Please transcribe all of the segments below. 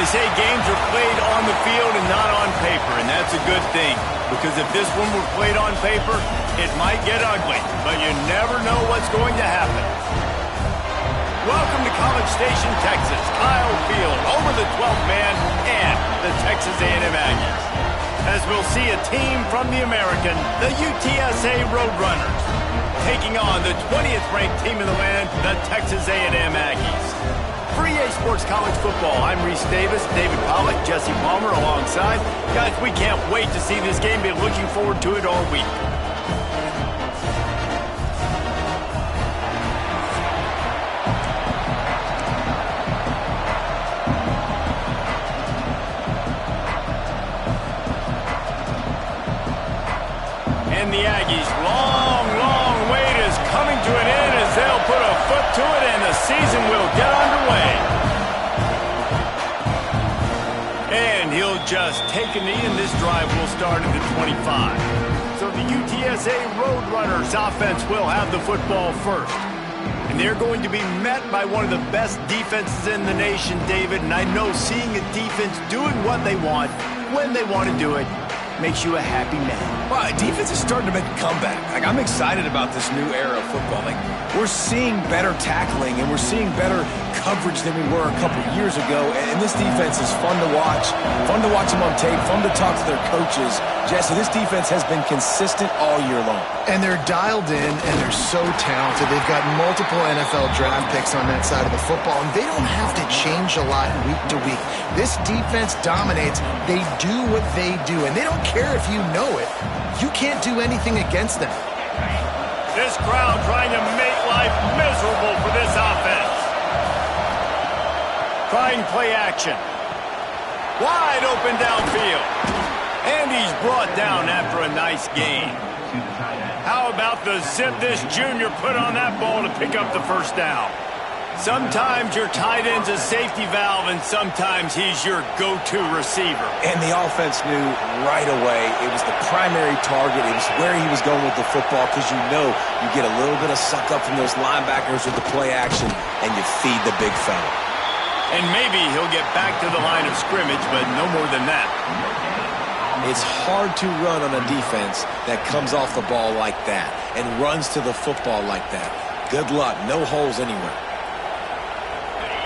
They say games are played on the field and not on paper, and that's a good thing. Because if this one were played on paper, it might get ugly, but you never know what's going to happen. Welcome to College Station, Texas. Kyle Field over the 12th man and the Texas A&M Aggies. As we'll see a team from the American, the UTSA Roadrunners, taking on the 20th ranked team in the land, the Texas A&M Aggies. For EA Sports College Football, I'm Reese Davis, David Pollack, Jesse Palmer alongside. Guys, we can't wait to see this game. Been looking forward to it all week. And the Aggies' long wait is coming to an end as they'll put a foot to it and the season will get underway. And he'll just take a knee and this drive will start at the 25. So the UTSA Roadrunners offense will have the football first. And they're going to be met by one of the best defenses in the nation, David. And I know seeing a defense doing what they want, when they want to do it, makes you a happy man. Well, defense is starting to make a comeback. Like, I'm excited about this new era of football. Like, we're seeing better tackling and we're seeing better coverage than we were a couple years ago. And this defense is fun to watch them on tape, fun to talk to their coaches. Jesse, this defense has been consistent all year long. And they're dialed in and they're so talented. They've got multiple NFL draft picks on that side of the football, and they don't have to change a lot week to week. This defense dominates. They do what they do, and they don't care if you know it. You can't do anything against them. This crowd trying to make life miserable for this offense. Trying play action. Wide open downfield. And he's brought down after a nice gain. How about the zip this junior put on that ball to pick up the first down? Sometimes your tight end's a safety valve, and sometimes he's your go-to receiver. And the offense knew right away it was the primary target. It was where he was going with the football, because you know you get a little bit of suck up from those linebackers with the play action, and you feed the big fella. And maybe he'll get back to the line of scrimmage, but no more than that. It's hard to run on a defense that comes off the ball like that and runs to the football like that. Good luck. No holes anywhere.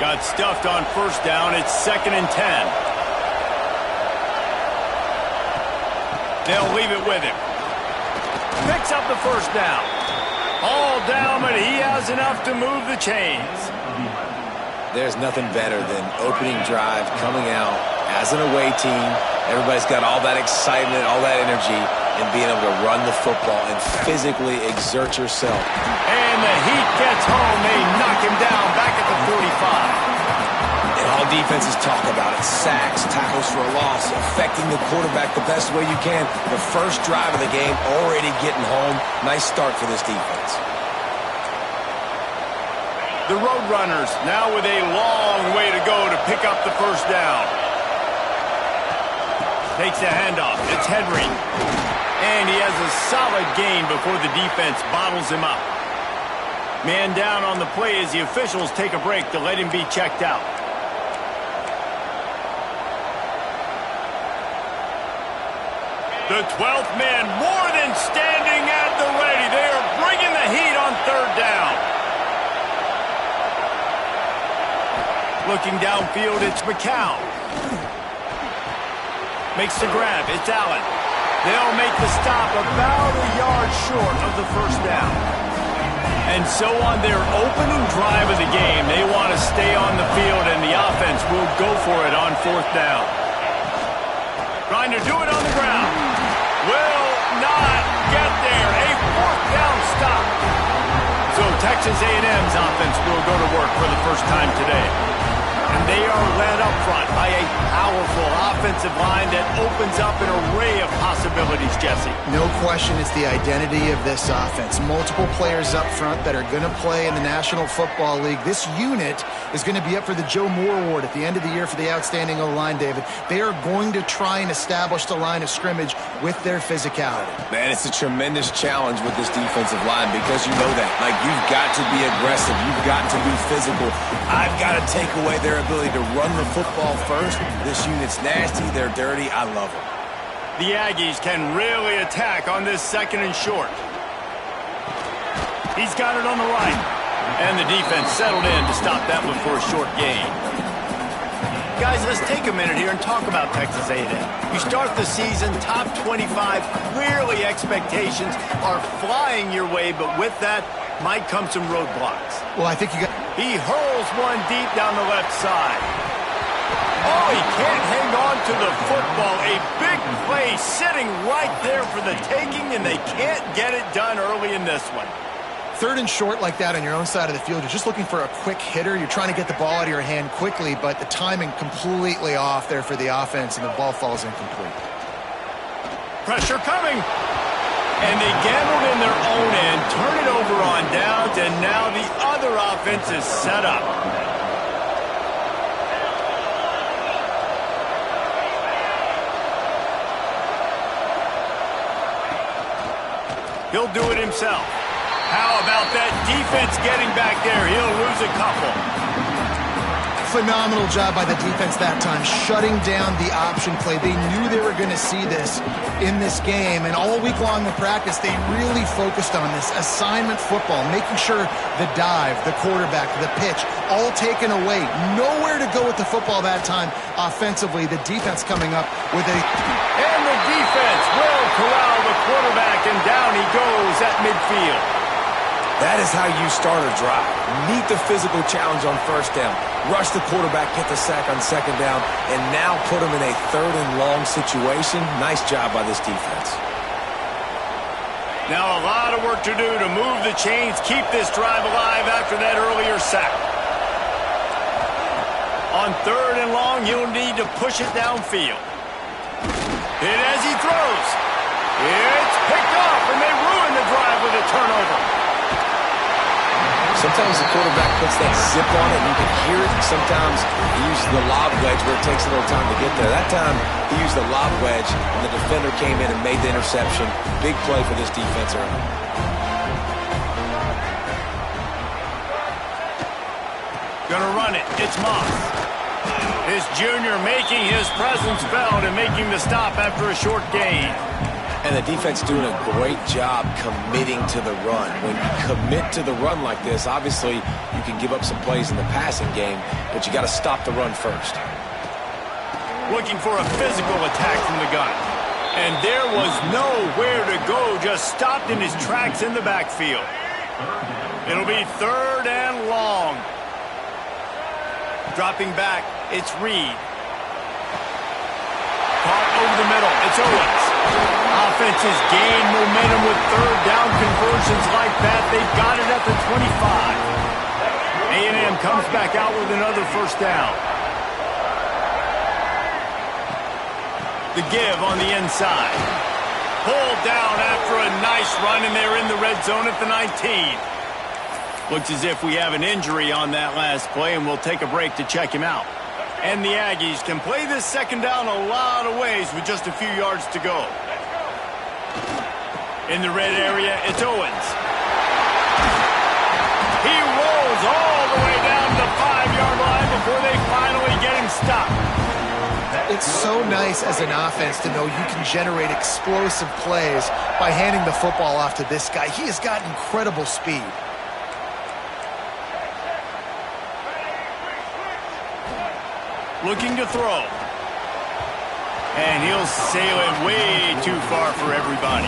Got stuffed on first down. It's 2nd and 10. They'll leave it with him. Picks up the first down. All down, but he has enough to move the chains. There's nothing better than opening drive, coming out as an away team. Everybody's got all that excitement, all that energy, and being able to run the football and physically exert yourself. And the heat gets home. They knock him down back at the 45. And all defenses talk about it. Sacks, tackles for a loss, affecting the quarterback the best way you can. The first drive of the game, already getting home. Nice start for this defense. The Roadrunners now with a long way to go to pick up the first down. Takes the handoff. It's Henry. And he has a solid gain before the defense bottles him up. Man down on the play as the officials take a break to let him be checked out. The 12th man more than standing at the ready. They are bringing the heat on third down. Looking downfield, it's McCown. Makes the grab, it's Allen. They'll make the stop about a yard short of the first down. And so on their opening drive of the game, they want to stay on the field, and the offense will go for it on fourth down. Trying to do it on the ground. Will not get there. A fourth down stop. So Texas A&M's offense will go to work for the first time today. And they are led up front by a powerful offensive line that opens up an array of possibilities, Jesse. No question it's the identity of this offense. Multiple players up front that are going to play in the National Football League. This unit is going to be up for the Joe Moore Award at the end of the year for the outstanding O-line, David. They are going to try and establish the line of scrimmage with their physicality. Man, it's a tremendous challenge with this defensive line because you know that. Like, you've got to be aggressive. You've got to be physical. I've got to take away their ability to run the football first. This unit's nasty. They're dirty. I love them. The Aggies can really attack on this 2nd and short. He's got it on the right. And the defense settled in to stop that one for a short gain. Guys, let's take a minute here and talk about Texas A&M. You start the season top 25. Clearly expectations are flying your way, but with that might come some roadblocks. Well, I think you got... He hurls one deep down the left side. Oh, he can't hang on to the football. A big play sitting right there for the taking, and they can't get it done early in this one. 3rd and short like that on your own side of the field, you're just looking for a quick hitter. You're trying to get the ball out of your hand quickly, but the timing completely off there for the offense, and the ball falls incomplete. Pressure coming. And they gambled in their own end, turn it over on downs, and now the other offense is set up. He'll do it himself. How about that defense getting back there? He'll lose a couple. Phenomenal job by the defense that time, shutting down the option play. They knew they were going to see this in this game, and all week long in practice, they really focused on this assignment football, making sure the dive, the quarterback, the pitch, all taken away. Nowhere to go with the football that time offensively. The defense coming up with a... And the defense will corral the quarterback, and down he goes at midfield. That is how you start a drive. Meet the physical challenge on 1st down. Rush the quarterback, get the sack on 2nd down, and now put him in a 3rd and long situation. Nice job by this defense. Now a lot of work to do to move the chains, keep this drive alive after that earlier sack. On 3rd and long, he'll need to push it downfield. Hit as he throws. It's picked off, and they ruin the drive with a turnover. Sometimes the quarterback puts that zip on it, and you can hear it. Sometimes he uses the lob wedge where it takes a little time to get there. That time, he used the lob wedge, and the defender came in and made the interception. Big play for this defense early. Gonna run it. It's Moss. This junior making his presence felt and making the stop after a short gain. And the defense doing a great job committing to the run. When you commit to the run like this, obviously you can give up some plays in the passing game, but you got to stop the run first. Looking for a physical attack from the gun. And there was nowhere to go, just stopped in his tracks in the backfield. It'll be 3rd and long. Dropping back, it's Reed. Caught over the middle, it's Owens. Offenses gain momentum with 3rd down conversions like that. They've got it at the 25. A&M comes back out with another 1st down. The give on the inside. Pulled down after a nice run, and they're in the red zone at the 19. Looks as if we have an injury on that last play, and we'll take a break to check him out. And the Aggies can play this 2nd down a lot of ways with just a few yards to go. In the red area, it's Owens. He rolls all the way down the 5-yard line before they finally get him stopped. It's so nice as an offense to know you can generate explosive plays by handing the football off to this guy. He has got incredible speed. Looking to throw. And he'll sail it way too far for everybody.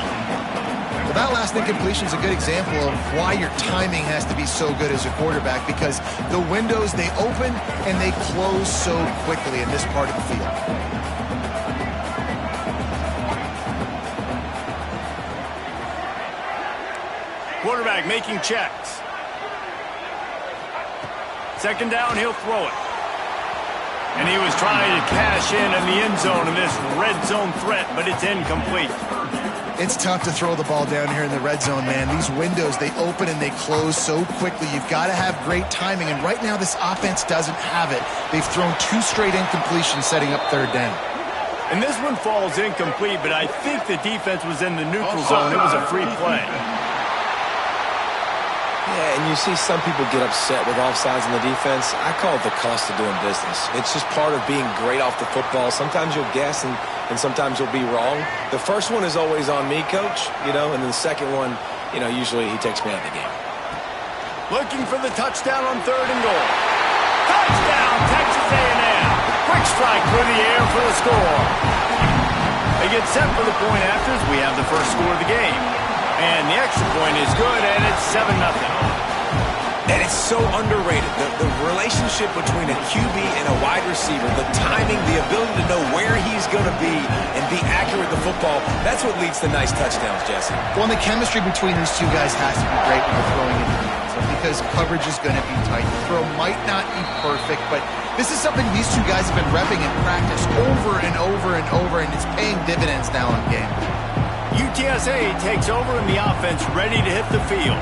Well, that last incompletion is a good example of why your timing has to be so good as a quarterback, because the windows, they open and they close so quickly in this part of the field. Quarterback making checks. 2nd down, he'll throw it. And he was trying to cash in the end zone in this red zone threat, but it's incomplete. It's tough to throw the ball down here in the red zone, man. These windows, they open and they close so quickly. You've got to have great timing, and right now this offense doesn't have it. They've thrown 2 straight incompletions setting up 3rd down. And this one falls incomplete, but I think the defense was in the neutral zone. It was a free play. Yeah, and you see some people get upset with offsides in the defense. I call it the cost of doing business. It's just part of being great off the football. Sometimes you'll guess and sometimes you'll be wrong. The first one is always on me, Coach, and then the second one, usually he takes me out of the game. Looking for the touchdown on 3rd and goal. Touchdown, Texas A&M. Quick strike through the air for the score. They get set for the point after as we have the first score of the game. And the extra point is good, and it's 7-0. And it's so underrated. The relationship between a QB and a wide receiver, the timing, the ability to know where he's going to be and be accurate with the football, that's what leads to nice touchdowns, Jesse. Well, and the chemistry between these two guys has to be great when you're throwing into the end zone because coverage is going to be tight. The throw might not be perfect, but this is something these two guys have been repping in practice over and over and over, and it's paying dividends now in game. UTSA takes over in the offense, ready to hit the field.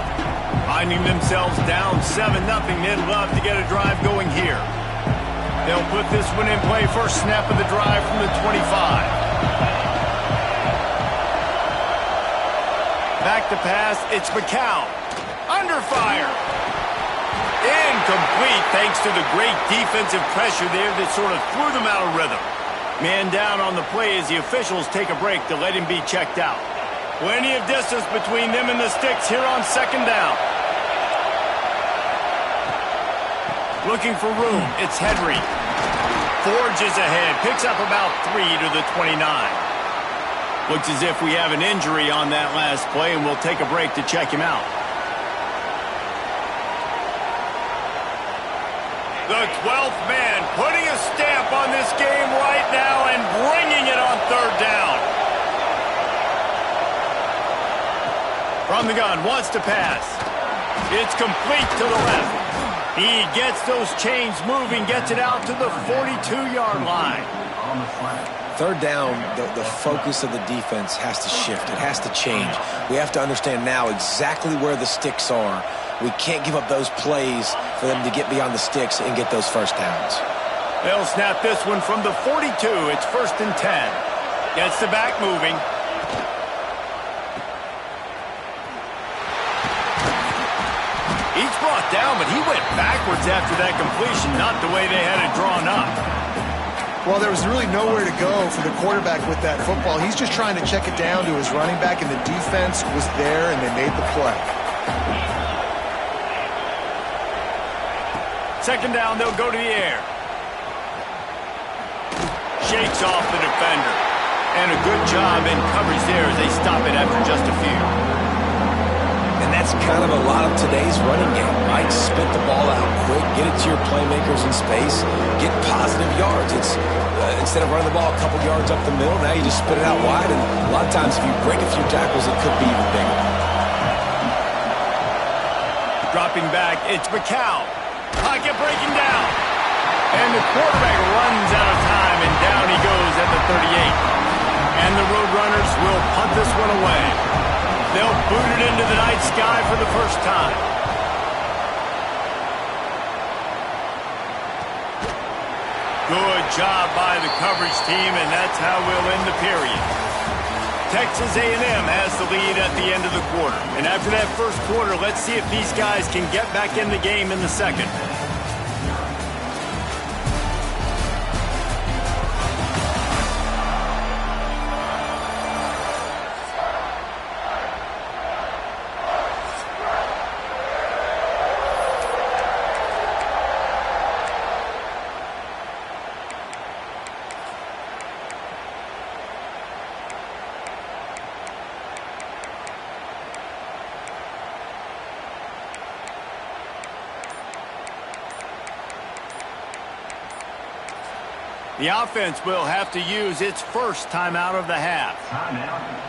Finding themselves down 7-0, they'd love to get a drive going here. They'll put this one in play first snap of the drive from the 25. Back to pass, it's McCown. Under fire. Incomplete thanks to the great defensive pressure there that sort of threw them out of rhythm. Man down on the play as the officials take a break to let him be checked out. Plenty of distance between them and the sticks here on 2nd down. Looking for room, it's Henry. Forges ahead, picks up about 3 to the 29. Looks as if we have an injury on that last play, and we'll take a break to check him out. The 12th man putting a stamp on this game right now and bringing it on 3rd down. From the gun, wants to pass. It's complete to the left. He gets those chains moving, gets it out to the 42-yard line. 3rd down, the focus of the defense has to shift. It has to change. We have to understand now exactly where the sticks are. We can't give up those plays for them to get beyond the sticks and get those first downs. They'll snap this one from the 42. It's 1st and 10. Gets the back moving. He's brought down, but he went backwards after that completion, not the way they had it drawn up. Well, there was really nowhere to go for the quarterback with that football. He's just trying to check it down to his running back, and the defense was there, and they made the play. 2nd down, they'll go to the air. Shakes off the defender. And a good job in coverage there as they stop it after just a few. And that's kind of a lot of today's running game, right? Spit the ball out quick, get it to your playmakers in space, get positive yards. It's instead of running the ball a couple yards up the middle, now you just spit it out wide. And a lot of times if you break a few tackles, it could be even bigger. Dropping back, it's McCown. Pocket breaking down. And the quarterback runs out of time, and down he goes at the 38. And the Roadrunners will punt this one away. They'll boot it into the night sky for the first time. Good job by the coverage team, and that's how we'll end the period. Texas A&M has the lead at the end of the quarter. And after that first quarter, let's see if these guys can get back in the game in the second. The offense will have to use its first timeout of the half. Timeout.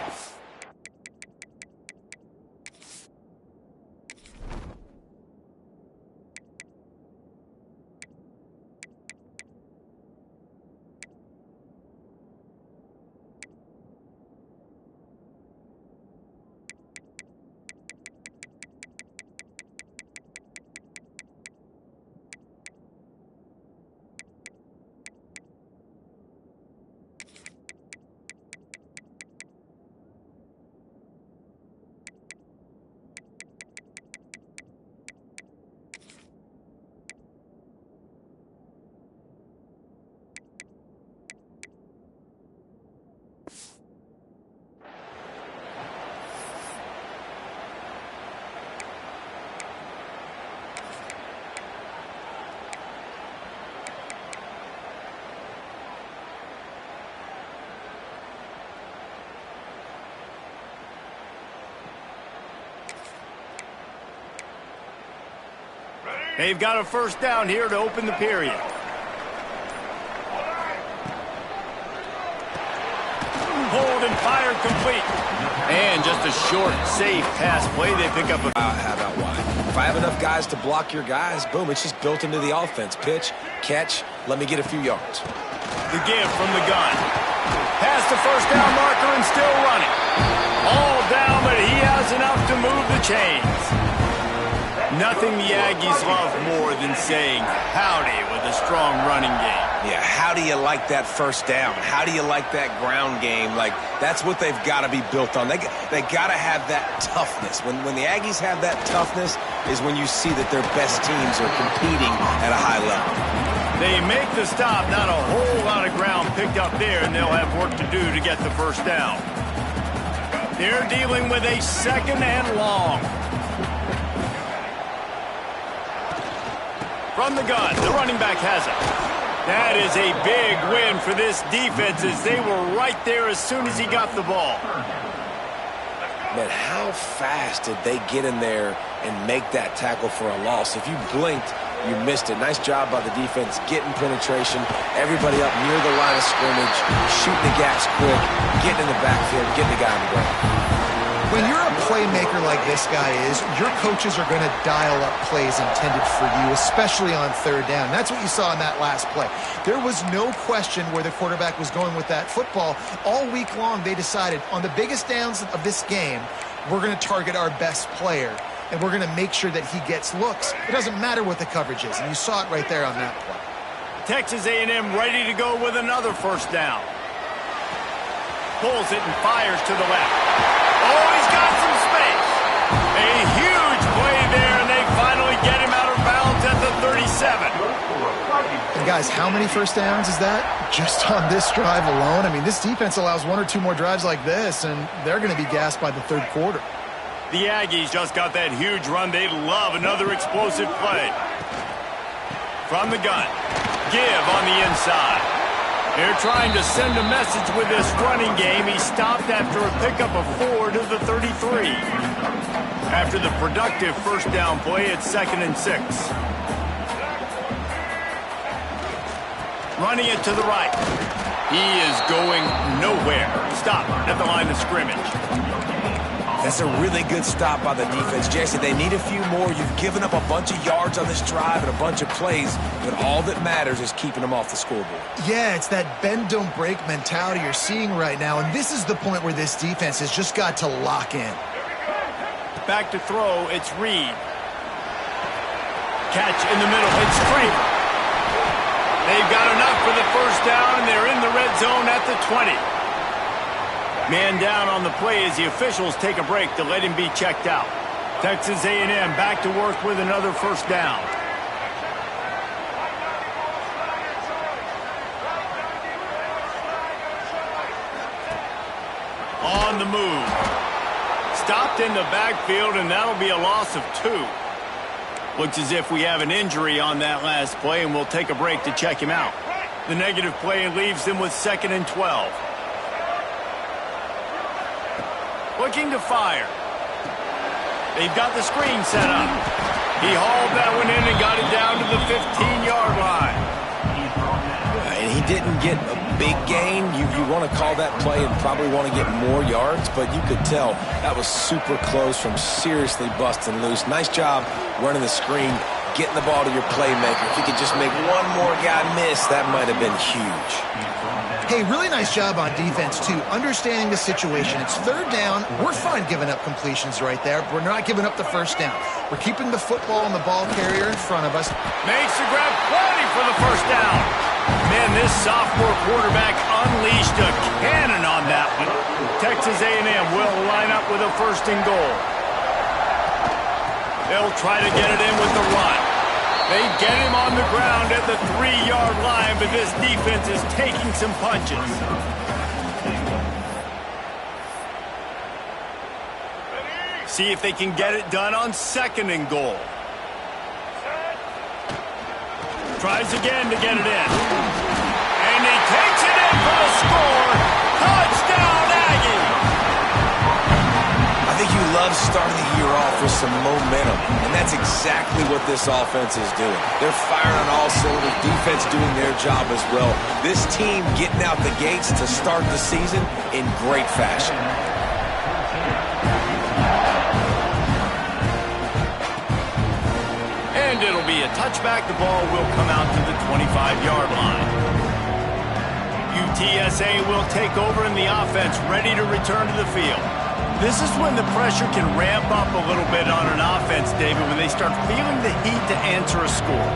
They've got a first down here to open the period. Hold and fire complete. And just a short, safe pass play. They pick up a... How about why? If I have enough guys to block your guys, boom, it's just built into the offense. Pitch, catch, let me get a few yards. The give from the gun. Past the first down marker and still running. All down, but he has enough to move the chains. Nothing the Aggies love more than saying howdy with a strong running game. Yeah, how do you like that first down? How do you like that ground game? Like, that's what they've got to be built on. They got to have that toughness. When the Aggies have that toughness is when you see that their best teams are competing at a high level. They make the stop, not a whole lot of ground picked up there, and they'll have work to do to get the first down. They're dealing with a second and long. From the gun, the running back has it. That is a big win for this defense as they were right there as soon as he got the ball. Man, how fast did they get in there and make that tackle for a loss? If you blinked, you missed it. Nice job by the defense getting penetration. Everybody up near the line of scrimmage, shooting the gaps quick, getting in the backfield, getting the guy on the ground. When you're a playmaker like this guy is, your coaches are going to dial up plays intended for you, especially on third down. That's what you saw in that last play. There was no question where the quarterback was going with that football. All week long, they decided on the biggest downs of this game, we're going to target our best player, and we're going to make sure that he gets looks. It doesn't matter what the coverage is, and you saw it right there on that play. Texas A&M ready to go with another first down. Pulls it and fires to the left. Oh, he's got some space. A huge play there, and they finally get him out of bounds at the 37. And guys, how many first downs is that? Just on this drive alone? I mean, this defense allows one or two more drives like this, and they're going to be gassed by the third quarter. The Aggies just got that huge run. They love another explosive play. From the gun. Give on the inside. They're trying to send a message with this running game. He stopped after a pickup of 4 to the 33. After the productive first down play, it's 2nd and 6. Running it to the right. He is going nowhere. Stop at the line of scrimmage. That's a really good stop by the defense. Jason, they need a few more. You've given up a bunch of yards on this drive and a bunch of plays, but all that matters is keeping them off the scoreboard. Yeah, it's that bend, don't break mentality you're seeing right now, and this is the point where this defense has just got to lock in. Back to throw, it's Reed. Catch in the middle, it's Straver. They've got enough for the first down, and they're in the red zone at the 20. Man down on the play as the officials take a break to let him be checked out. Texas A&M back to work with another first down. On the move. Stopped in the backfield, and that'll be a loss of 2. Looks as if we have an injury on that last play, and we'll take a break to check him out. The negative play leaves them with 2nd and 12. Looking to fire. They've got the screen set up. He hauled that one in and got it down to the 15-yard line. And he didn't get a big gain. You want to call that play and probably want to get more yards, but you could tell that was super close from seriously busting loose. Nice job running the screen, getting the ball to your playmaker. If you could just make one more guy miss, that might have been huge. Hey, really nice job on defense, too, understanding the situation. It's third down. We're fine giving up completions right there. We're not giving up the first down. We're keeping the football and the ball carrier in front of us. Makes the grab, plenty for the first down. Man, this sophomore quarterback unleashed a cannon on that one. Texas A&M will line up with a 1st and goal. They'll try to get it in with the run. They get him on the ground at the 3-yard line, but this defense is taking some punches. See if they can get it done on 2nd and goal. Tries again to get it in. And he takes it in for the score. Touchdown, Aggie! I think you love starting the year off with some momentum, and that's exactly what this offense is doing. They're firing on all cylinders, defense doing their job as well. This team getting out the gates to start the season in great fashion. And it'll be a touchback. The ball will come out to the 25-yard line. UTSA will take over in the offense, ready to return to the field. This is when the pressure can ramp up a little bit on an offense, David, when they start feeling the heat to answer a score.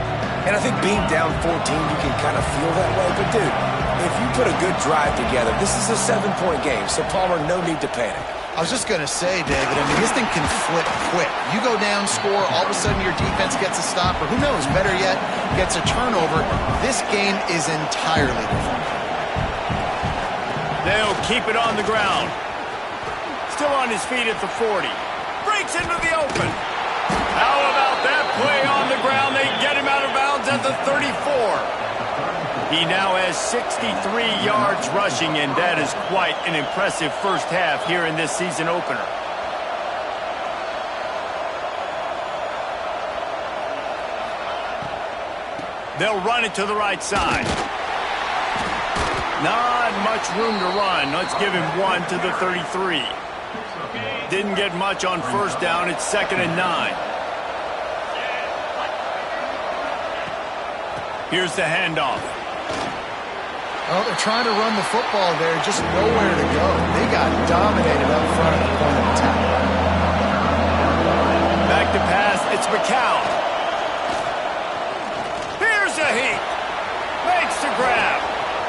And I think being down 14, you can kind of feel that way. But, dude, if you put a good drive together, this is a 7-point game, so, Palmer, no need to panic. I was just going to say, David, I mean, this thing can flip quick. You go down, score, all of a sudden your defense gets a stop, or who knows, better yet, gets a turnover. This game is entirely different. They'll keep it on the ground. Still on his feet at the 40. Breaks into the open. How about that play on the ground? They get him out of bounds at the 34. He now has 63 yards rushing, and that is quite an impressive first half here in this season opener. They'll run it to the right side. Not much room to run. Let's give him 1 to the 33. Didn't get much on first down. It's 2nd and 9. Here's the handoff. Well, they're trying to run the football there, just nowhere to go. They got dominated up front at the point of attack. Back to pass. It's McCown. Here's a heat. Makes the grab.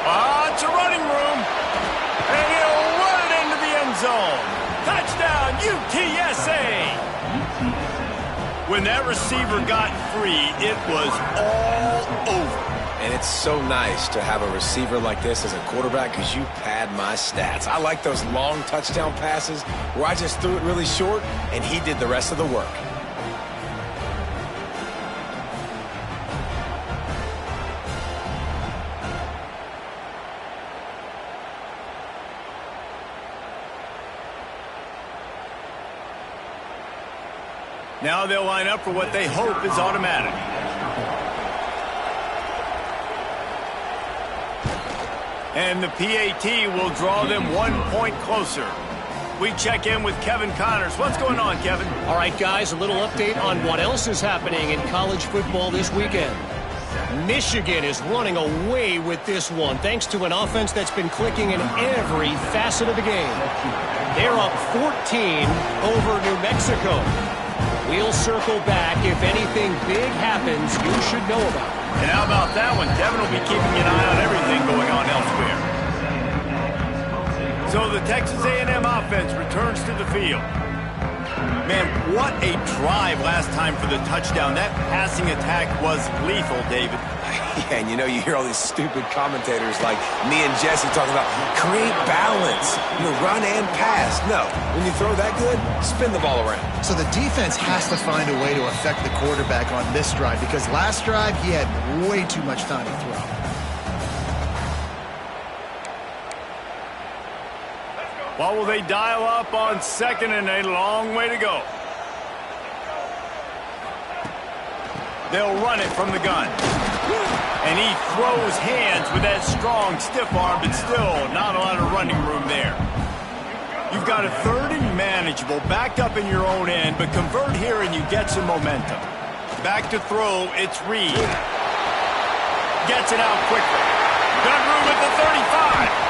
Lots of running room. And he'll run it into the end zone. Touchdown, UTSA! When that receiver got free, it was all over. And it's so nice to have a receiver like this as a quarterback because you pad my stats. I like those long touchdown passes where I just threw it really short and he did the rest of the work. Now they'll line up for what they hope is automatic. And the PAT will draw them 1 point closer. We check in with Kevin Connors. What's going on, Kevin? All right, guys, a little update on what else is happening in college football this weekend. Michigan is running away with this one, thanks to an offense that's been clicking in every facet of the game. They're up 14 over New Mexico. We'll circle back. If anything big happens, you should know about it. And how about that one? Kevin will be keeping an eye on everything going on elsewhere. So the Texas A&M offense returns to the field. Man, what a drive last time for the touchdown. That passing attack was lethal, David. Yeah, and you know, you hear all these stupid commentators like me and Jesse talking about create balance, run and pass. No, when you throw that good, spin the ball around. So the defense has to find a way to affect the quarterback on this drive because last drive he had way too much time to throw. What will they dial up on 2nd and a long way to go? They'll run it from the gun. And he throws hands with that strong, stiff arm, but still not a lot of running room there. You've got a 3rd and manageable, backed up in your own end, but convert here and you get some momentum. Back to throw, it's Reed. Gets it out quickly. Got room at the 35.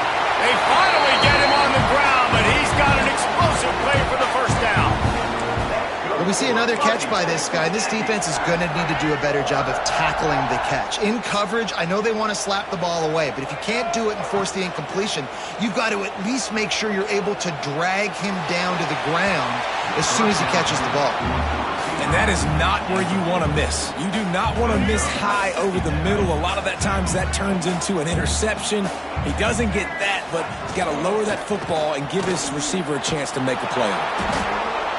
They finally get him on the ground, but he's got an explosive play for the first down. But we see another catch by this guy. This defense is going to need to do a better job of tackling the catch. In coverage, I know they want to slap the ball away, but if you can't do it and force the incompletion, you've got to at least make sure you're able to drag him down to the ground as soon as he catches the ball. And that is not where you want to miss. You do not want to miss high over the middle. A lot of that times that turns into an interception. He doesn't get that, but he's got to lower that football and give his receiver a chance to make a play on it.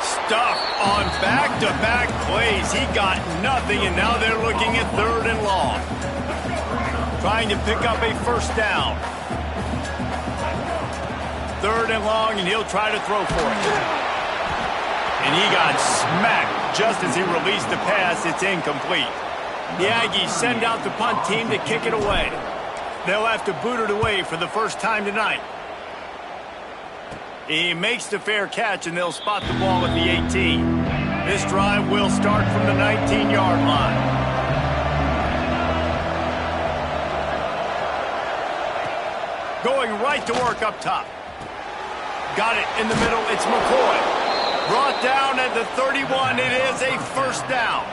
Stuffed on back-to-back plays. He got nothing, and now they're looking at 3rd and long. Trying to pick up a first down. 3rd and long, and he'll try to throw for it. And he got smacked just as he released the pass. It's incomplete. The Aggies send out the punt team to kick it away. They'll have to boot it away for the first time tonight. He makes the fair catch, and they'll spot the ball at the 18. This drive will start from the 19-yard line. Going right to work up top. Got it in the middle. It's McCoy. Brought down at the 31. It is a first down.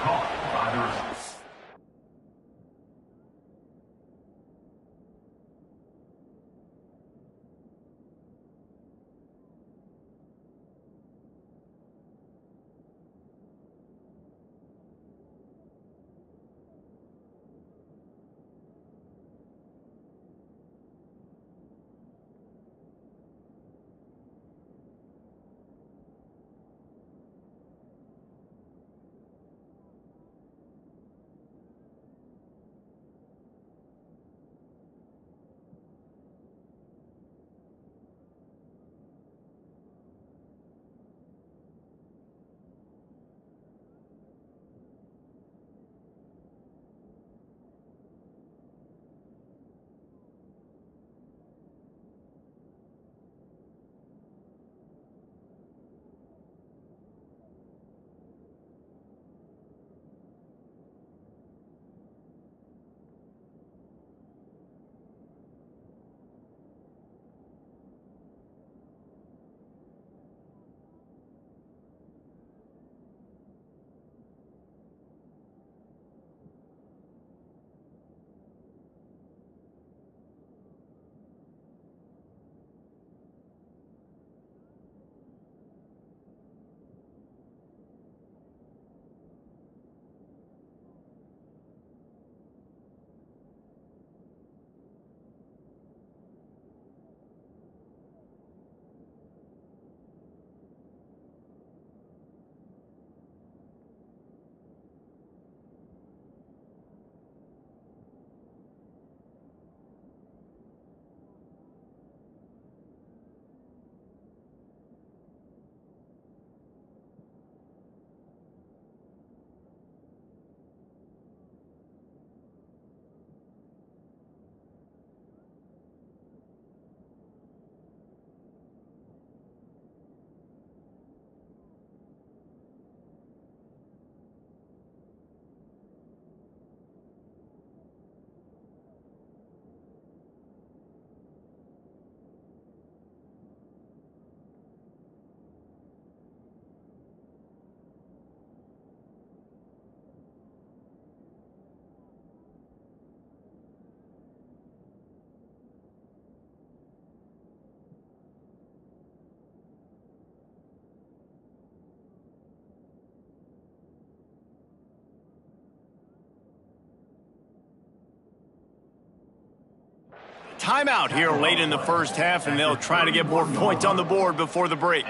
Timeout here late in the first half, and they'll try to get more points on the board before the break.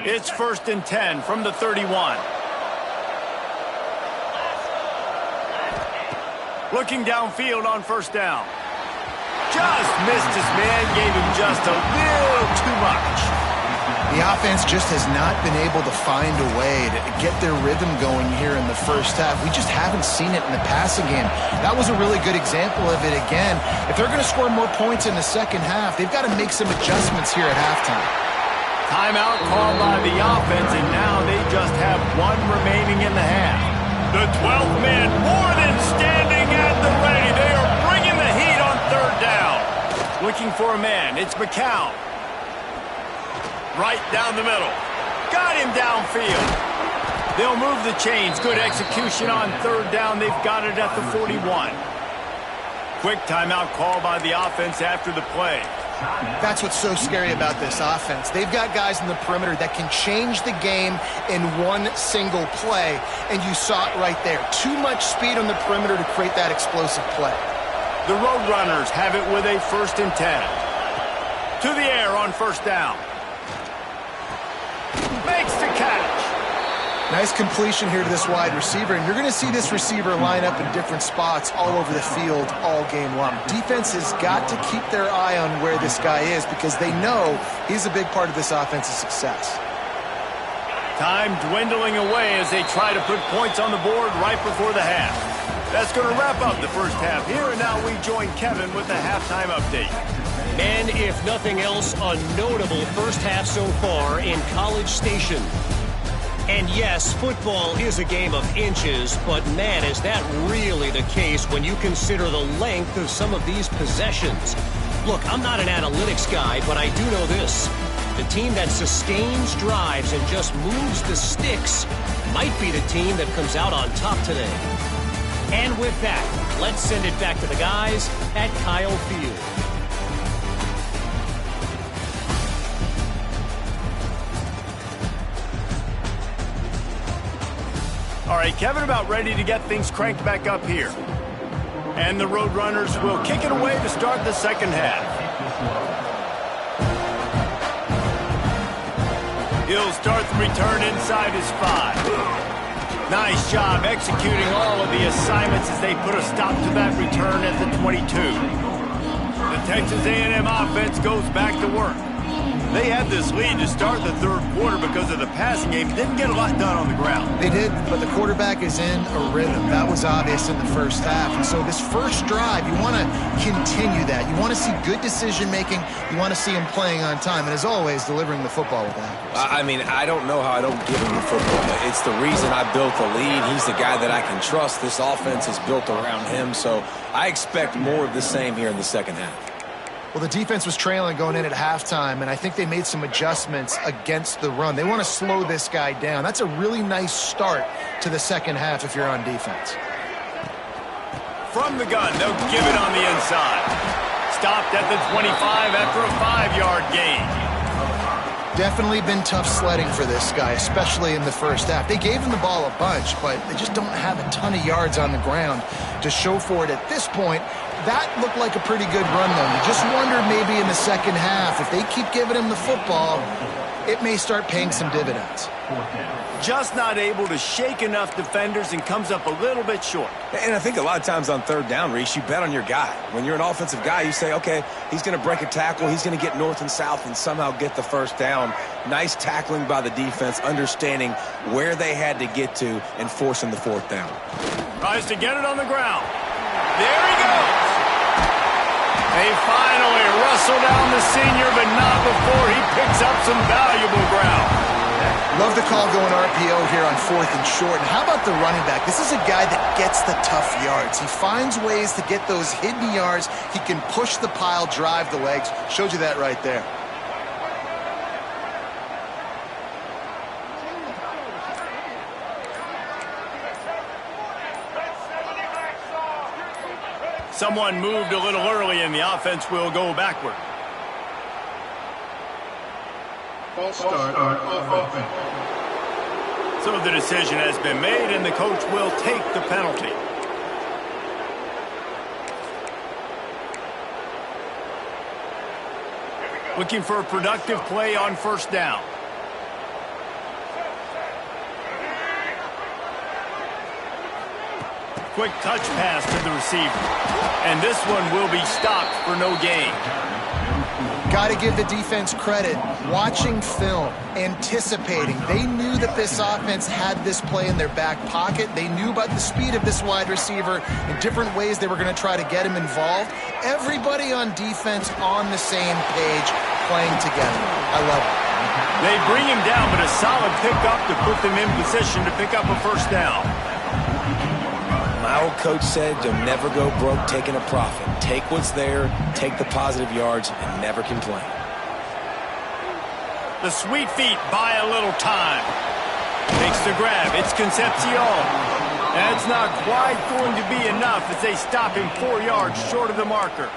It's 1st and 10 from the 31. Looking downfield on first down. Just missed his man, gave him just a little too much. The offense just has not been able to find a way to get their rhythm going here in the first half. We just haven't seen it in the passing game. That was a really good example of it again. If they're going to score more points in the second half, they've got to make some adjustments here at halftime. Timeout called by the offense, and now they just have one remaining in the half. The 12th man more than standing at the ready. They are bringing the heat on 3rd down. Looking for a man. It's McCown. Right down the middle. Got him downfield. They'll move the chains. Good execution on 3rd down. They've got it at the 41. Quick timeout call by the offense after the play. That's what's so scary about this offense. They've got guys in the perimeter that can change the game in one single play, and you saw it right there. Too much speed on the perimeter to create that explosive play. The Roadrunners have it with a 1st and 10. To the air on first down. Nice completion here to this wide receiver, and you're going to see this receiver line up in different spots all over the field all game long. Defense has got to keep their eye on where this guy is because they know he's a big part of this offense's success. Time dwindling away as they try to put points on the board right before the half. That's going to wrap up the first half here, and now we join Kevin with the halftime update. And if nothing else, a notable first half so far in College Station. And yes, football is a game of inches, but man, is that really the case when you consider the length of some of these possessions. Look, I'm not an analytics guy, but I do know this. The team that sustains drives and just moves the sticks might be the team that comes out on top today. And with that, let's send it back to the guys at Kyle Field. All right, Kevin, about ready to get things cranked back up here. And the Roadrunners will kick it away to start the second half. He'll start the return inside his 5. Nice job executing all of the assignments as they put a stop to that return at the 22. The Texas A&M offense goes back to work. They had this lead to start the third quarter because of the passing game. Didn't get a lot done on the ground. They did, but the quarterback is in a rhythm. That was obvious in the first half. And so this first drive, you want to continue that. You want to see good decision-making. You want to see him playing on time. And as always, delivering the football with accuracy. I mean, I don't know how I don't give him the football. It's the reason I built the lead. He's the guy that I can trust. This offense is built around him. So I expect more of the same here in the second half. Well, the defense was trailing going in at halftime, and I think they made some adjustments against the run. They want to slow this guy down. That's a really nice start to the second half if you're on defense. From the gun, they'll give it on the inside. Stopped at the 25 after a 5-yard gain. Definitely been tough sledding for this guy, especially in the first half. They gave him the ball a bunch, but they just don't have a ton of yards on the ground to show for it at this point. That looked like a pretty good run, though. You just wonder maybe in the second half, if they keep giving him the football, it may start paying some dividends. Just not able to shake enough defenders and comes up a little bit short. And I think a lot of times on third down, Reese, you bet on your guy. When you're an offensive guy, you say, okay, he's going to break a tackle, he's going to get north and south and somehow get the first down. Nice tackling by the defense, understanding where they had to get to and forcing the fourth down. Tries to get it on the ground. There he goes. They finally wrestle down the senior, but not before he picks up some valuable ground. Love the call going RPO here on 4th and short. And how about the running back? This is a guy that gets the tough yards. He finds ways to get those hidden yards. He can push the pile, drive the legs. Showed you that right there. Someone moved a little early, and the offense will go backward. False start on offense. So the decision has been made, and the coach will take the penalty. Looking for a productive play on first down. Quick touch pass to the receiver. And this one will be stopped for no gain. Got to give the defense credit. Watching film, anticipating. They knew that this offense had this play in their back pocket. They knew about the speed of this wide receiver in different ways they were going to try to get him involved. Everybody on defense on the same page, playing together. I love it. They bring him down, but a solid pickup to put them in position to pick up a first down. My old coach said, you'll never go broke taking a profit. Take what's there, take the positive yards, and never complain. The sweet feet buy a little time. Takes the grab. It's Concepcion. That's not quite going to be enough as they stop him 4 yards short of the marker.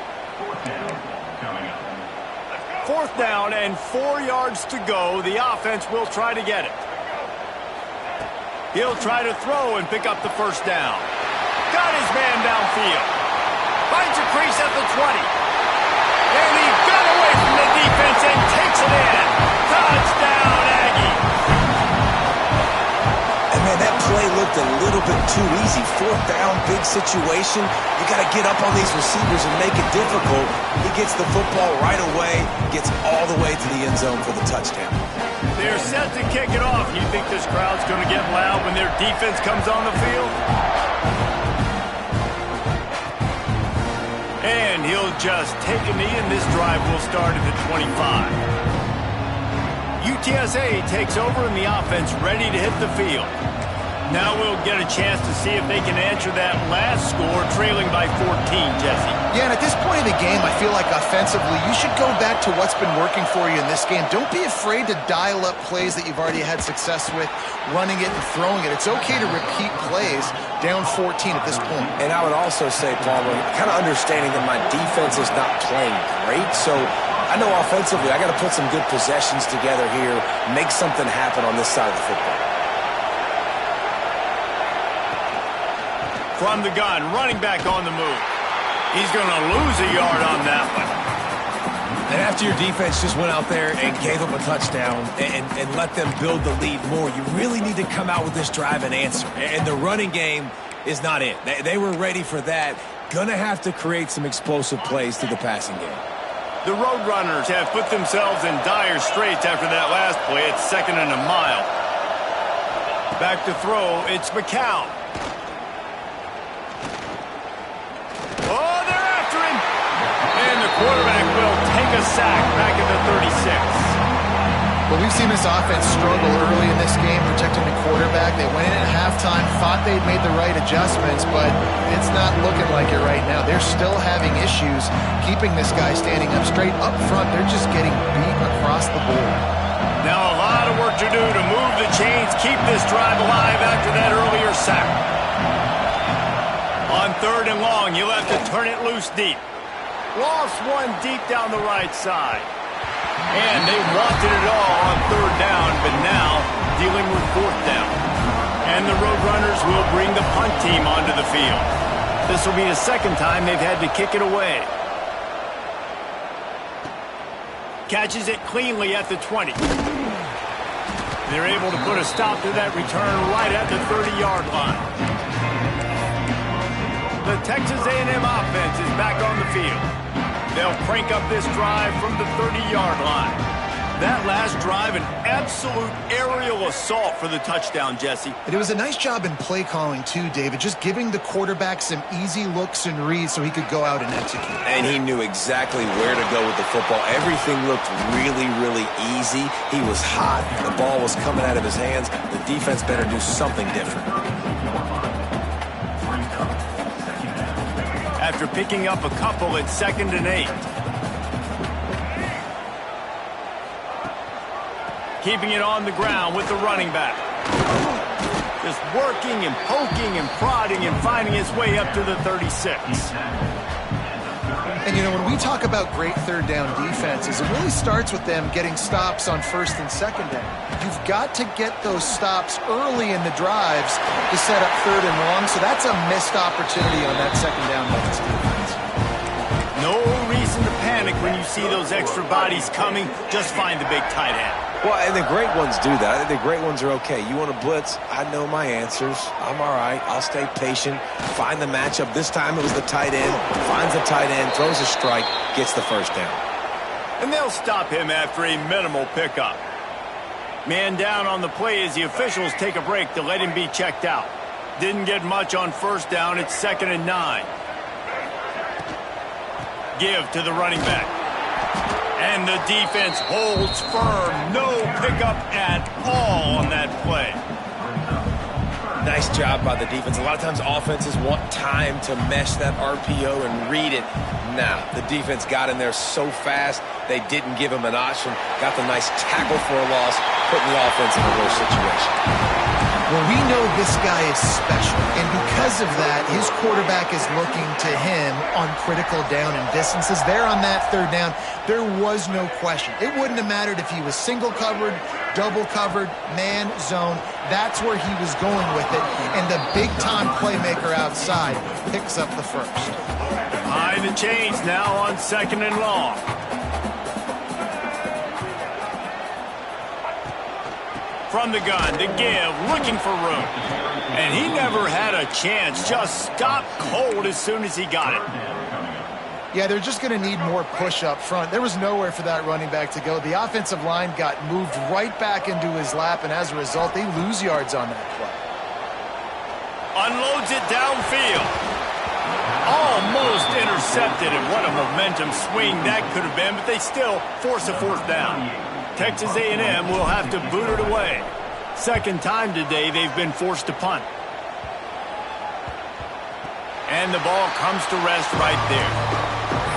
4th down and 4 yards to go. The offense will try to get it. He'll try to throw and pick up the first down. Got his man downfield. Finds a crease at the 20. And he got away from the defense and takes it in. Touchdown, Aggie. bit too easy. Fourth down, big situation. You got to get up on these receivers and make it difficult. He gets the football right away, gets all the way to the end zone for the touchdown. They're set to kick it off. You think this crowd's going to get loud when their defense comes on the field? And he'll just take a knee, and this drive will start at the 25. UTSA takes over in the offense, ready to hit the field. Now we'll get a chance to see if they can answer that last score, trailing by 14, Jesse. Yeah, and at this point in the game, I feel like offensively, you should go back to what's been working for you in this game. Don't be afraid to dial up plays that you've already had success with, running it and throwing it. It's okay to repeat plays down 14 at this point. And I would also say, Palmer, kind of understanding that my defense is not playing great, so I know offensively I got to put some good possessions together here, make something happen on this side of the football. From the gun, running back on the move. He's going to lose a yard on that one. And after your defense just went out there and gave them a touchdown and let them build the lead more, you really need to come out with this drive and answer. And the running game is not it. They were ready for that. Going to have to create some explosive plays through the passing game. The Roadrunners have put themselves in dire straits after that last play. It's 2nd and a mile. Back to throw, it's McCown. Oh, they're after him! And the quarterback will take a sack back at the 36. Well, we've seen this offense struggle early in this game, protecting the quarterback. They went in at halftime, thought they'd made the right adjustments, but it's not looking like it right now. They're still having issues keeping this guy standing up straight up front. They're just getting beat across the board. Now a lot of work to do to move the chains, keep this drive alive after that earlier sack. On 3rd and long, you'll have to turn it loose deep. Lost one deep down the right side. And they wanted it all on 3rd down, but now dealing with 4th down. And the Roadrunners will bring the punt team onto the field. This will be the 2nd time they've had to kick it away. Catches it cleanly at the 20. They're able to put a stop to that return right at the 30-yard line. The Texas A&M offense is back on the field. They'll crank up this drive from the 30-yard line. That last drive, an absolute aerial assault for the touchdown, Jesse. And it was a nice job in play calling, too, David, just giving the quarterback some easy looks and reads so he could go out and execute. And he knew exactly where to go with the football. Everything looked really, really easy. He was hot. The ball was coming out of his hands. The defense better do something different. After picking up a couple, it's 2nd and 8. Keeping it on the ground with the running back. Just working and poking and prodding and finding his way up to the 36. And, you know, when we talk about great 3rd down defenses, it really starts with them getting stops on 1st and 2nd down. You've got to get those stops early in the drives to set up 3rd and long, so that's a missed opportunity on that 2nd down by this defense. No reason to panic when you see those extra bodies coming. Just find the big tight end. Well, and the great ones do that. I think the great ones are okay. You want to blitz? I know my answers. I'm all right. I'll stay patient. Find the matchup. This time it was the tight end. Finds the tight end, throws a strike, gets the 1st down. And they'll stop him after a minimal pickup. Man down on the play as the officials take a break to let him be checked out. Didn't get much on 1st down. It's 2nd and 9. Give to the running back. And the defense holds firm. No pickup at all on that play. Nice job by the defense. A lot of times offenses want time to mesh that RPO and read it. Now, the defense got in there so fast, they didn't give him an option. Got the nice tackle for a loss, putting the offense in a worse situation. Well, we know this guy is special, and because of that, his quarterback is looking to him on critical down and distances. There on that 3rd down, there was no question. It wouldn't have mattered if he was single covered, double covered, man, zone. That's where he was going with it, and the big-time playmaker outside picks up the 1st. Behind the chains now on 2nd and long. From the gun, the give, looking for room. And he never had a chance, just stopped cold as soon as he got it. Yeah, they're just going to need more push up front. There was nowhere for that running back to go. The offensive line got moved right back into his lap, and as a result, they lose yards on that play. Unloads it downfield. Almost intercepted, and what a momentum swing that could have been, but they still force a fourth down. Texas A&M will have to boot it away. Second time today they've been forced to punt. And the ball comes to rest right there.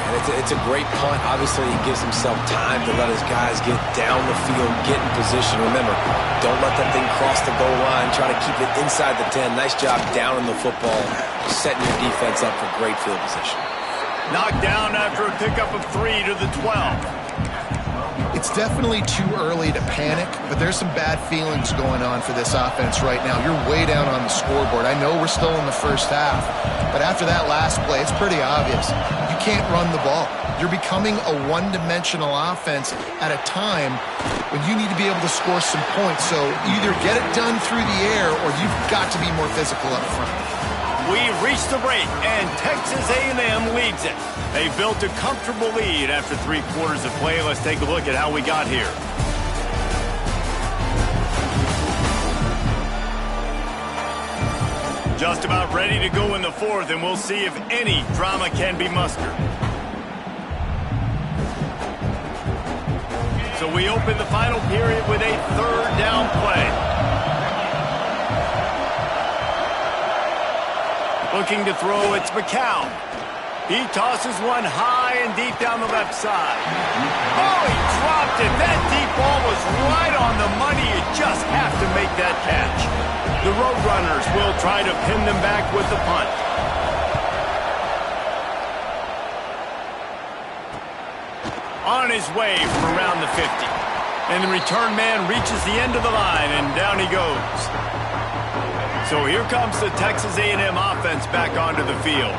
And it's a great punt. Obviously, he gives himself time to let his guys get down the field, get in position. Remember, don't let that thing cross the goal line. Try to keep it inside the 10. Nice job down in the football, setting your defense up for great field position. Knocked down after a pickup of 3 to the 12. It's definitely too early to panic, but there's some bad feelings going on for this offense right now. You're way down on the scoreboard. I know we're still in the first half, but after that last play, it's pretty obvious. You can't run the ball. You're becoming a one-dimensional offense at a time when you need to be able to score some points. So either get it done through the air or you've got to be more physical up front. We've reached the break, and Texas A&M leads it. They built a comfortable lead after 3 quarters of play. Let's take a look at how we got here. Just about ready to go in the fourth, and we'll see if any drama can be mustered. So we open the final period with a third down play. Looking to throw, it's McCown. He tosses one high and deep down the left side. Oh, he dropped it. That deep ball was right on the money. You just have to make that catch. The Roadrunners will try to pin them back with the punt. On his way from around the 50. And the return man reaches the end of the line, and down he goes. So here comes the Texas A&M offense back onto the field.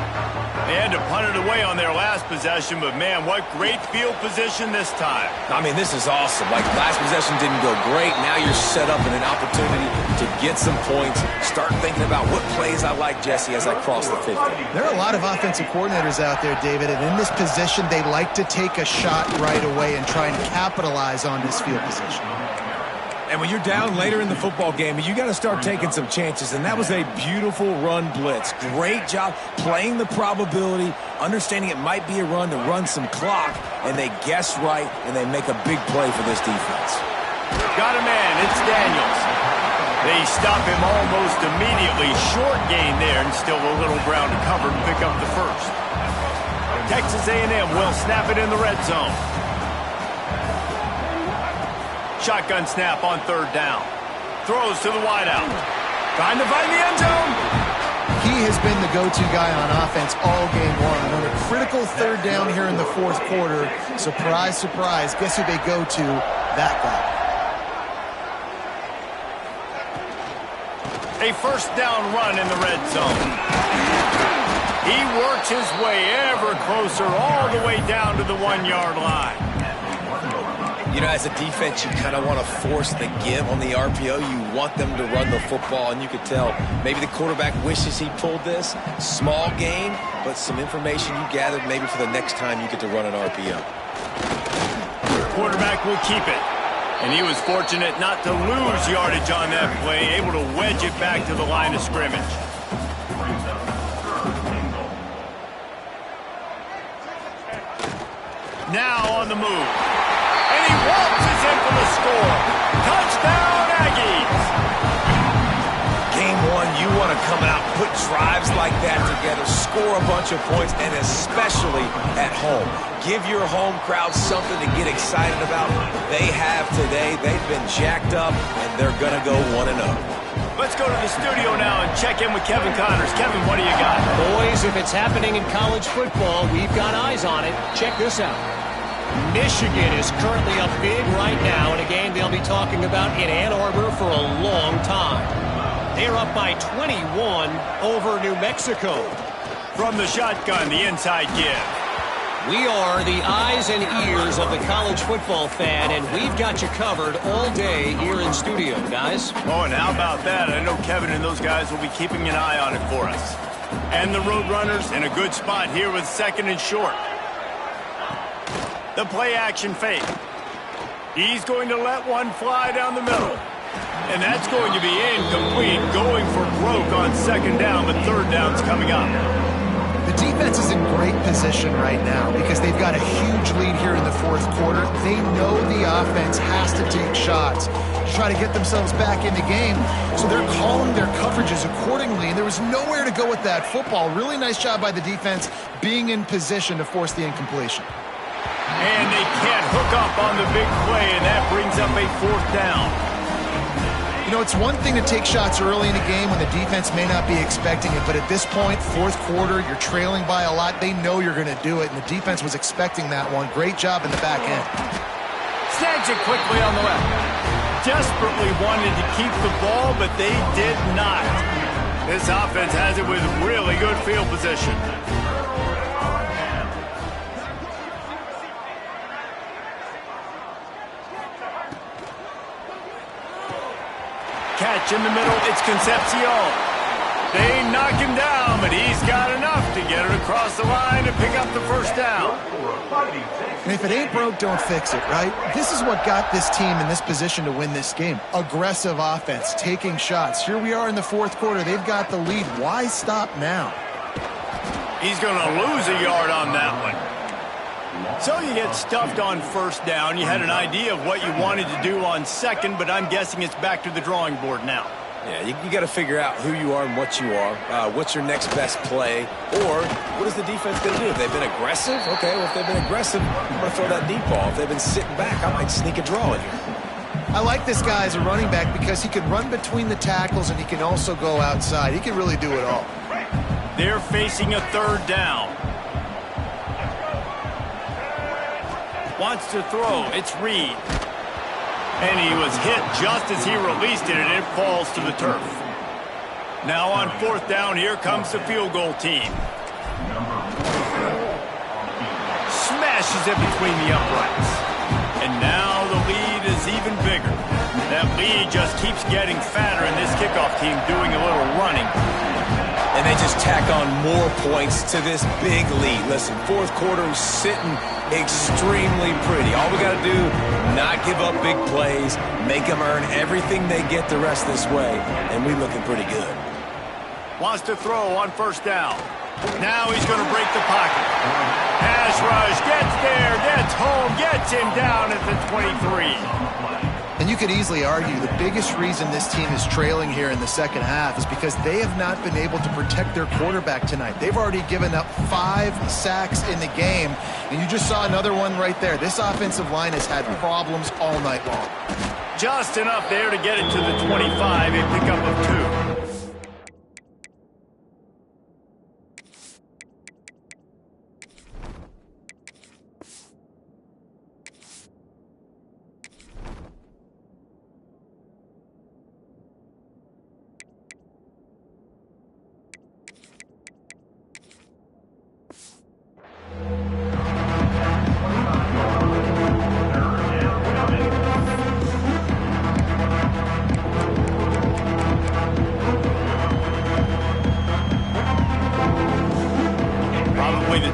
They had to punt it away on their last possession, but man, what great field position this time. I mean, this is awesome. Like, last possession didn't go great. Now you're set up in an opportunity to get some points. Start thinking about what plays I like, Jesse, as I cross the 50. There are a lot of offensive coordinators out there, David, and in this position, they like to take a shot right away and try and capitalize on this field position. And when you're down later in the football game, you got to start taking some chances, and that was a beautiful run blitz. Great job playing the probability, understanding it might be a run to run some clock, and they guess right, and they make a big play for this defense. Got a man, it's Daniels. They stop him almost immediately. Short gain there, and still a little ground to cover to pick up the first. Texas A&M will snap it in the red zone. Shotgun snap on third down. Throws to the wideout. Trying to find the end zone. He has been the go-to guy on offense all game long. And on a critical third down here in the fourth quarter, surprise, surprise, guess who they go to? That guy. A first down run in the red zone. He works his way ever closer all the way down to the 1-yard line. You know, as a defense, you kind of want to force the give on the RPO. You want them to run the football, and you could tell maybe the quarterback wishes he pulled this. Small gain, but some information you gathered maybe for the next time you get to run an RPO. Quarterback will keep it. And he was fortunate not to lose yardage on that play, able to wedge it back to the line of scrimmage. Now on the move. And he waltzes in for the score. Touchdown, Aggies! Game one, you want to come out, put drives like that together, score a bunch of points, and especially at home. Give your home crowd something to get excited about. They have today. They've been jacked up, and they're going to go 1-0. Let's go to the studio now and check in with Kevin Connors. Kevin, what do you got? Boys, if it's happening in college football, we've got eyes on it. Check this out. Michigan is currently up big right now in a game they'll be talking about in Ann Arbor for a long time. They're up by 21 over New Mexico. From the shotgun, the inside give. We are the eyes and ears of the college football fan, and we've got you covered all day here in studio, guys. Oh, and how about that? I know Kevin and those guys will be keeping an eye on it for us. And the Roadrunners in a good spot here with 2nd and short. The play action fake. He's going to let one fly down the middle. And that's going to be incomplete, going for broke on 2nd down, but 3rd down's coming up. The defense is in great position right now because they've got a huge lead here in the 4th quarter. They know the offense has to take shots to try to get themselves back in the game, so they're calling their coverages accordingly, and there was nowhere to go with that football. Really nice job by the defense being in position to force the incompletion. And they can't hook up on the big play, and that brings up a 4th down. You know, it's one thing to take shots early in a game when the defense may not be expecting it, but at this point, 4th quarter, you're trailing by a lot. They know you're going to do it, and the defense was expecting that one. Great job in the back end. Snags it quickly on the left. Desperately wanted to keep the ball, but they did not. This offense has it with really good field position. Catch in the middle, it's Concepcion. They knock him down, but he's got enough to get it across the line to pick up the 1st down. And if it ain't broke, don't fix it, right? This is what got this team in this position to win this game. Aggressive offense, taking shots. Here we are in the 4th quarter. They've got the lead. Why stop now? He's going to lose a yard on that one. So you get stuffed on 1st down. You had an idea of what you wanted to do on 2nd, but I'm guessing it's back to the drawing board now. Yeah, you got to figure out who you are and what you are. What's your next best play? Or what is the defense going to do? If they've been aggressive, okay, well, if they've been aggressive, I'm going to throw that deep ball. If they've been sitting back, I might sneak a draw in here. I like this guy as a running back because he can run between the tackles and he can also go outside. He can really do it all. They're facing a 3rd down. Wants to throw. It's Reed. And he was hit just as he released it, and it falls to the turf. Now on 4th down, here comes the field goal team. Smashes it between the uprights. And now the lead is even bigger. That lead just keeps getting fatter, and this kickoff team doing a little running. And they just tack on more points to this big lead. Listen, 4th quarter is sitting extremely pretty. All we got to do, not give up big plays, make them earn everything they get the rest this way, and we looking pretty good. Wants to throw on 1st down. Now he's going to break the pocket. Pass rush, gets there, gets home, gets him down at the 23. And you could easily argue the biggest reason this team is trailing here in the 2nd half is because they have not been able to protect their quarterback tonight. They've already given up 5 sacks in the game, and you just saw another one right there. This offensive line has had problems all night long. Just enough there to get it to the 25, a pickup of 2.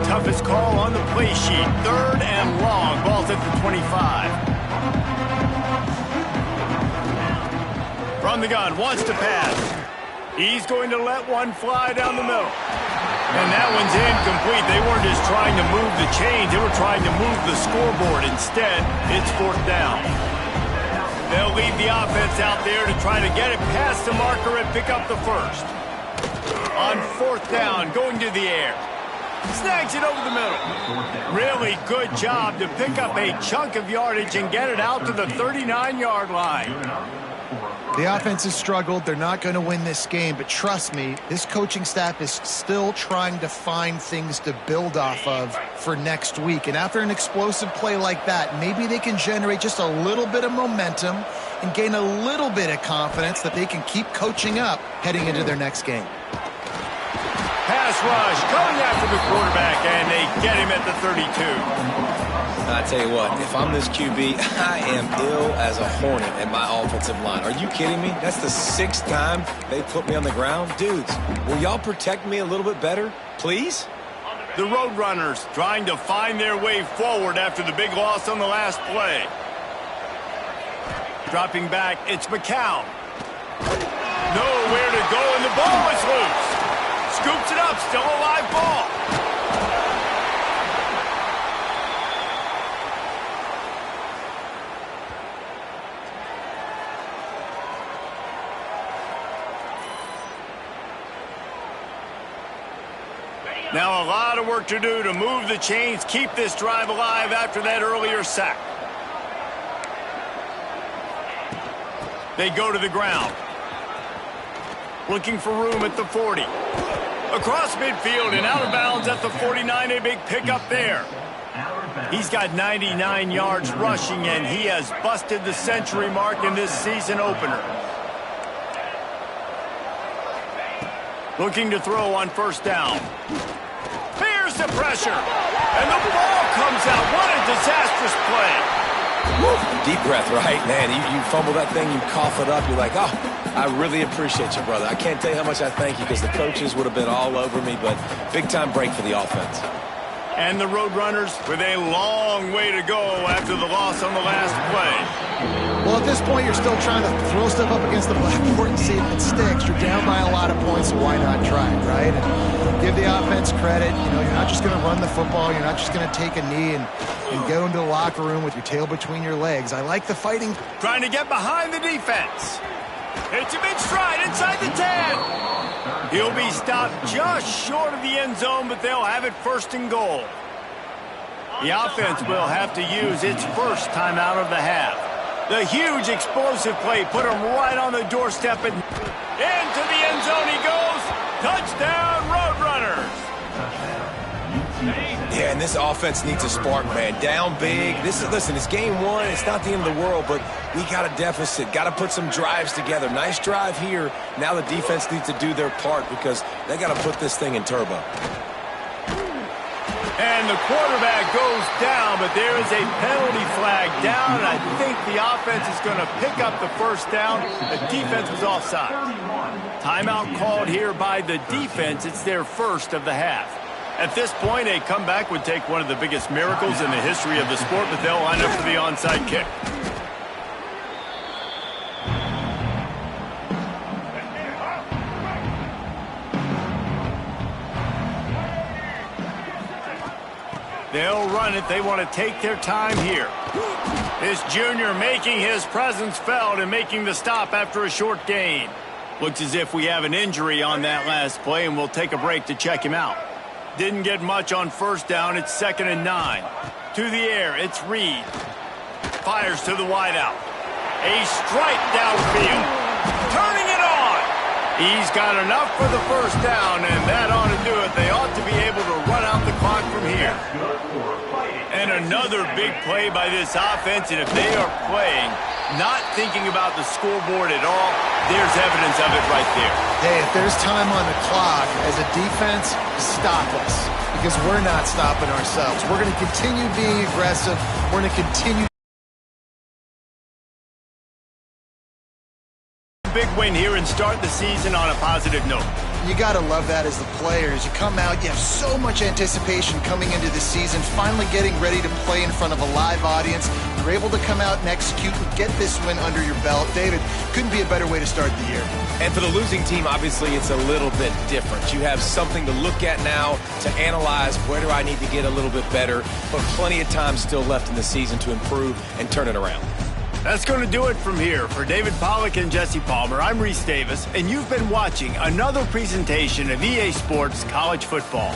Toughest call on the play sheet. 3rd and long. Ball's at the 25. From the gun, wants to pass. He's going to let one fly down the middle. And that one's incomplete. They weren't just trying to move the chains. They were trying to move the scoreboard. Instead, it's 4th down. They'll leave the offense out there to try to get it past the marker and pick up the 1st. On 4th down, going to the air. Snags it over the middle. Really good job to pick up a chunk of yardage and get it out to the 39-yard line. The offense has struggled. They're not going to win this game, but trust me, this coaching staff is still trying to find things to build off of for next week. And after an explosive play like that, maybe they can generate just a little bit of momentum and gain a little bit of confidence that they can keep coaching up heading into their next game. Pass pass rush, going after the quarterback, and they get him at the 32. I tell you what, if I'm this QB, I am ill as a hornet at my offensive line. Are you kidding me? That's the 6th time they put me on the ground. Dudes, will y'all protect me a little bit better, please? The Roadrunners trying to find their way forward after the big loss on the last play. Dropping back, it's McCown. Nowhere to go, and the ball is loose. Scoops it up, still a live ball. Now a lot of work to do to move the chains, keep this drive alive after that earlier sack. They go to the ground. Looking for room at the 40. Across midfield and out of bounds at the 49, a big pickup there. He's got 99 yards rushing, and he has busted the century mark in this season opener. Looking to throw on first down. Fears the pressure, and the ball comes out. What a disastrous play. Woo. Deep breath, right? Man, you fumble that thing, you cough it up, you're like, oh, I really appreciate you, brother. I can't tell you how much I thank you, because the coaches would have been all over me, but big-time break for the offense. And the Roadrunners with a long way to go after the loss on the last play. Well, at this point, you're still trying to throw stuff up against the blackboard and see if it sticks. You're down by a lot of points, so why not try it, right? And give the offense credit. You know, you're not just going to run the football. You're not just going to take a knee and go into the locker room with your tail between your legs. I like the fighting. Trying to get behind the defense. It's a big stride inside the 10. He'll be stopped just short of the end zone, but they'll have it first and goal. The offense will have to use its first timeout of the half. The huge explosive play put him right on the doorstep, and into the end zone he goes. Touchdown, Roadrunners. Yeah, and this offense needs a spark, man. Down big. Listen, it's game one. It's not the end of the world, but we got a deficit. Got to put some drives together. Nice drive here. Now the defense needs to do their part, because they got to put this thing in turbo. And the quarterback goes down, but there is a penalty flag down, and I think the offense is going to pick up the first down. The defense was offside. Timeout called here by the defense. It's their first of the half. At this point, a comeback would take one of the biggest miracles in the history of the sport, but they'll line up for the onside kick. They'll run it. They want to take their time here. This junior making his presence felt and making the stop after a short gain. Looks as if we have an injury on that last play, and we'll take a break to check him out. Didn't get much on first down. It's 2nd and 9. To the air, it's Reed. Fires to the wideout. A strike downfield. Turning it on. He's got enough for the first down, and that ought to do it. They ought to be able to run out the clock from here. And another big play by this offense, and if they are playing, not thinking about the scoreboard at all, there's evidence of it right there. Hey, if there's time on the clock, as a defense, stop us, because we're not stopping ourselves. We're going to continue being aggressive. We're going to continue. Big win here and start the season on a positive note. You got to love that as the players. You come out, you have so much anticipation coming into the season, finally getting ready to play in front of a live audience. You're able to come out and execute and get this win under your belt. David, couldn't be a better way to start the year. And for the losing team, obviously, it's a little bit different. You have something to look at now, to analyze where do I need to get a little bit better, but plenty of time still left in the season to improve and turn it around. That's going to do it from here. For David Pollack and Jesse Palmer, I'm Reese Davis, and you've been watching another presentation of EA Sports College Football.